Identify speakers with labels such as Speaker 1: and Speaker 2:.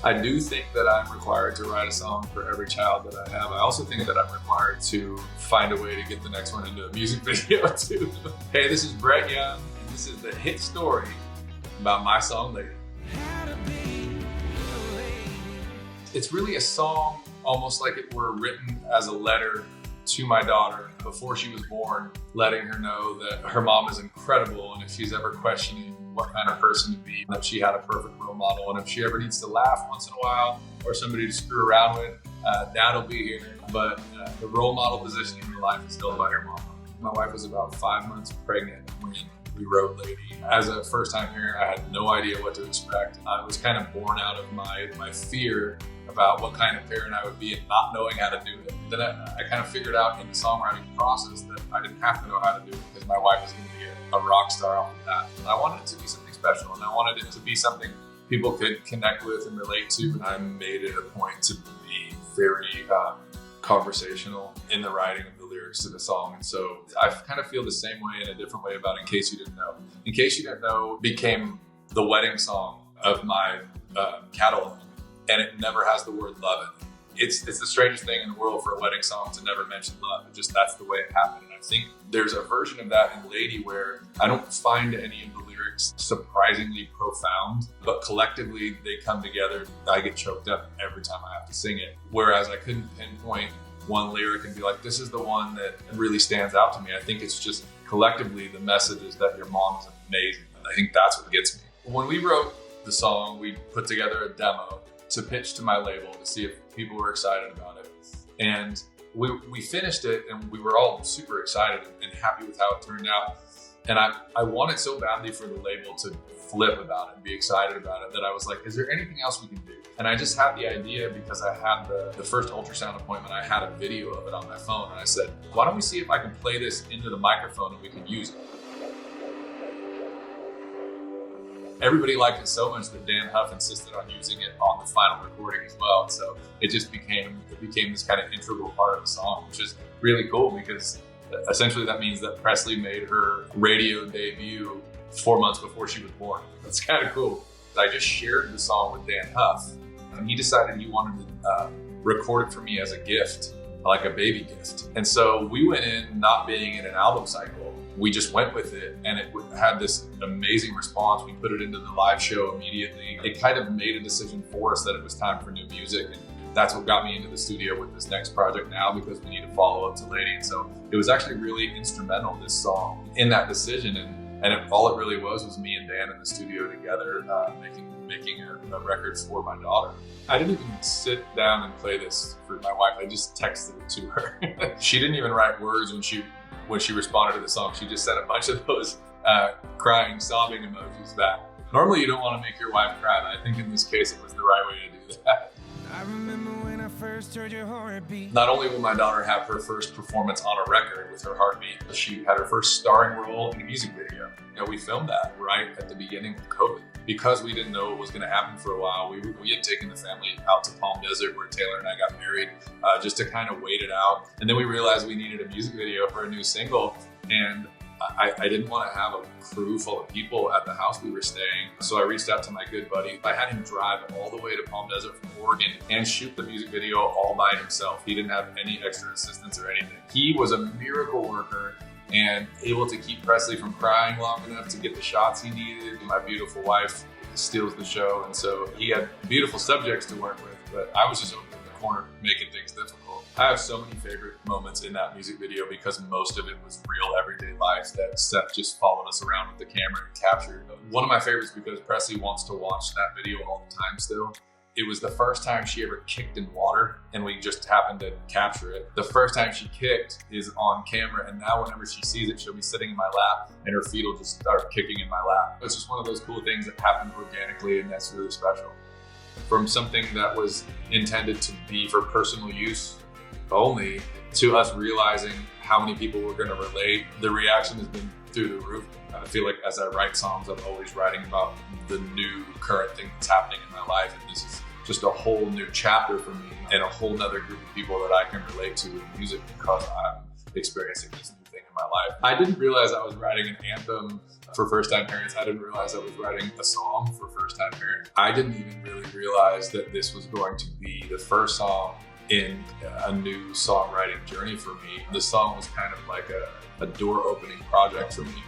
Speaker 1: I do think that I'm required to write a song for every child that I have. I also think that I'm required to find a way to get the next one into a music video too. Hey, this is Brett Young, and this is the hit story about my song, Lady. It's really a song almost like it were written as a letter to my daughter before she was born, letting her know that her mom is incredible, and if she's ever questioning what kind of person to be, that she had a perfect role model, and if she ever needs to laugh once in a while or somebody to screw around with, dad'll be here. But the role model position in her life is held by her mom. My wife was about 5 months pregnant when we wrote Lady. As a first-time parent, I had no idea what to expect. I was kind of born out of my fear about what kind of parent I would be and not knowing how to do it. Then I kind of figured out in the songwriting process that I didn't have to know how to do it because my wife was going to be a rock star off of that. And I wanted it to be something special, and I wanted it to be something people could connect with and relate to. And I made it a point to be very conversational in the writing of the lyrics to the song. And so I kind of feel the same way in a different way about In Case You Didn't Know. In Case You Didn't Know became the wedding song of my catalog, and it never has the word love in it. It's the strangest thing in the world for a wedding song to never mention love. That's the way it happened. And I think there's a version of that in Lady where I don't find any of the lyrics surprisingly profound, but collectively they come together. I get choked up every time I have to sing it. Whereas I couldn't pinpoint one lyric and be like, this is the one that really stands out to me. I think it's just collectively the message is that your mom is amazing. And I think that's what gets me. When we wrote the song, we put together a demo to pitch to my label to see if people were excited about it. And we finished it, and we were all super excited and happy with how it turned out. And I wanted so badly for the label to flip about it and be excited about it that I was like, is there anything else we can do? And I just had the idea because I had the first ultrasound appointment, I had a video of it on my phone, and I said, why don't we see if I can play this into the microphone and we can use it? Everybody liked it so much that Dan Huff insisted on using it on the final recording as well. And so it just became this kind of integral part of the song, which is really cool because essentially that means that Presley made her radio debut 4 months before she was born. That's kind of cool. I just shared the song with Dan Huff, and he decided he wanted to record it for me as a gift, like a baby gift. And so we went in not being in an album cycle. We just went with it, and it had this amazing response. We put it into the live show immediately. It kind of made a decision for us that it was time for new music, and that's what got me into the studio with this next project now, because we need to follow up to Lady. And so it was actually really instrumental, this song, in that decision. And all it really was me and Dan in the studio together, making a record for my daughter. I didn't even sit down and play this for my wife. I just texted it to her. She didn't even write words when she responded to the song. She just sent a bunch of those crying, sobbing emojis back. Normally you don't want to make your wife cry, but I think in this case it was the right way to do that. I remember when I first heard your heartbeat. Not only will my daughter have her first performance on a record with her heartbeat, but she had her first starring role in a music video. We filmed that right at the beginning of COVID. Because we didn't know what was going to happen for a while, we had taken the family out to Palm Desert where Taylor and I got married, just to kind of wait it out. And then we realized we needed a music video for a new single, and I didn't want to have a crew full of people at the house we were staying. So I reached out to my good buddy. I had him drive all the way to Palm Desert from Oregon and shoot the music video all by himself. He didn't have any extra assistance or anything. He was a miracle worker and able to keep Presley from crying long enough to get the shots he needed. My beautiful wife steals the show, and so he had beautiful subjects to work with, but I was just over in the corner making things difficult. I have so many favorite moments in that music video because most of it was real everyday life that Seth just followed us around with the camera and captured. One of my favorites because Presley wants to watch that video all the time still. It was the first time she ever kicked in water, and we just happened to capture it. The first time she kicked is on camera, and now whenever she sees it, she'll be sitting in my lap, and her feet will just start kicking in my lap. It's just one of those cool things that happened organically, and that's really special. From something that was intended to be for personal use only, to us realizing how many people were going to relate, the reaction has been through the roof. I feel like as I write songs, I'm always writing about the new current thing that's happening in my life, and this is just a whole new chapter for me and a whole nother group of people that I can relate to in music because I'm experiencing this new thing in my life. my life. I didn't realize I was writing an anthem for first-time parents. I didn't realize I was writing a song for first-time parents. I didn't even really realize that this was going to be the first song in a new songwriting journey for me. The song was kind of like a door-opening project for me.